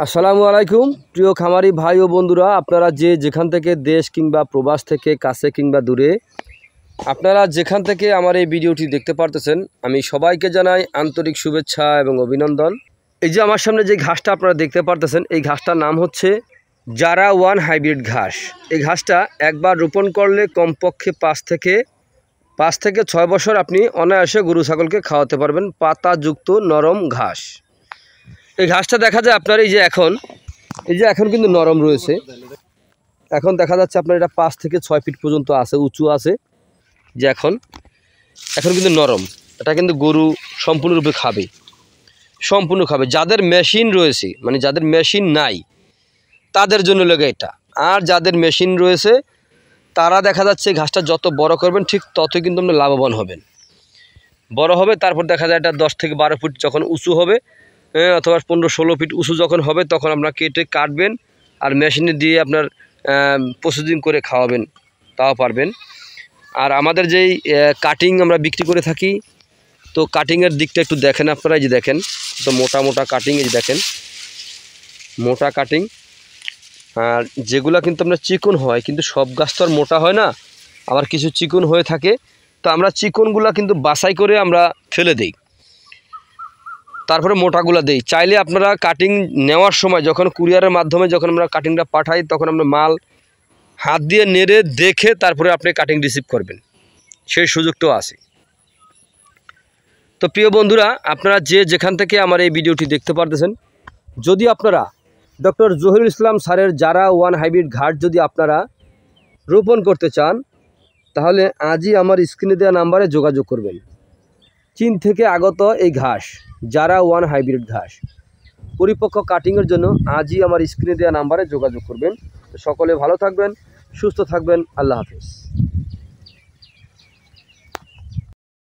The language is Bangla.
আসসালামু আলাইকুম প্রিয় খামারি ভাই ও বন্ধুরা, আপনারা যেখান থেকে দেশ কিংবা প্রবাস থেকে কাছে কিংবা দূরে আপনারা যেখান থেকে আমার এই ভিডিওটি দেখতে পারতেছেন, আমি সবাইকে জানাই আন্তরিক শুভেচ্ছা এবং অভিনন্দন। এই যে আমার সামনে যে ঘাসটা আপনারা দেখতে পারতেছেন, এই ঘাসটার নাম হচ্ছে জারা ওয়ান হাইব্রিড ঘাস। এই ঘাসটা একবার রোপণ করলে কমপক্ষে 5 থেকে 6 বছর আপনি অনায়াসে গরু ছাগলকে খাওয়াতে পারবেন। পাতাযুক্ত নরম ঘাস। এই ঘাসটা দেখা যায় আপনার এই যে এখন কিন্তু নরম রয়েছে। এখন দেখা যাচ্ছে আপনার এটা 5 থেকে 6 ফিট পর্যন্ত আছে, উঁচু আছে। যে এখন কিন্তু নরম, এটা কিন্তু গরু সম্পূর্ণরূপে খাবে। যাদের মেশিন রয়েছে, মানে যাদের মেশিন নাই তাদের জন্য লাগে এটা। আর যাদের মেশিন রয়েছে তারা দেখা যাচ্ছে ঘাসটা যত বড় করবেন ঠিক ততই কিন্তু আপনি লাভবান হবেন। বড় হবে, তারপর দেখা যায় এটা 10 থেকে 12 ফিট যখন উঁচু হবে, অথবা 15-16 ফিট উঁচু যখন হবে, তখন আপনার কাটবেন আর মেশিনে দিয়ে আপনার প্রসেসিং করে খাওয়াবেন, তাও পারবেন। আর আমাদের যেই কাটিং আমরা বিক্রি করে থাকি, তো কাটিংয়ের দিকটা একটু দেখেন আপনারা। এই যে দেখেন, তো মোটা কাটিং, এই যে দেখেন মোটা কাটিং। আর যেগুলা কিন্তু আপনার চিকন হয়, কিন্তু সব গাছ তো আর মোটা হয় না, আবার কিছু চিকন হয়ে থাকে। তো আমরা চিকনগুলা কিন্তু বাছাই করে আমরা ফেলে দিই, তারপরে মোটাগুলা দেই। চাইলে আপনারা কাটিং নেওয়ার সময় যখন কুরিয়ারের মাধ্যমে যখন আমরা কাটিংটা পাঠাই, তখন আমরা মাল হাত দিয়ে নেড়ে দেখে তারপরে আপনি কাটিং রিসিভ করবেন, সেই সুযোগটাও আছে। তো প্রিয় বন্ধুরা, আপনারা যেখান থেকে আমার এই ভিডিওটি দেখতে পারতেছেন, যদি আপনারা ডক্টর জহিরুল ইসলাম স্যারের জারা ওয়ান হাইব্রিড ঘাস যদি আপনারা রোপণ করতে চান, তাহলে আজই আমার স্ক্রিনে দেওয়া নাম্বারে যোগাযোগ করবেন। চীন থেকে আগত এই ঘাস জারা ওয়ান হাইব্রিড ঘাস পরিপক্ক কাটিংয়ের জন্য আজই আমার স্ক্রিনে দেওয়া নাম্বারে যোগাযোগ করবেন। সকলে ভালো থাকবেন, সুস্থ থাকবেন। আল্লাহ হাফেজ।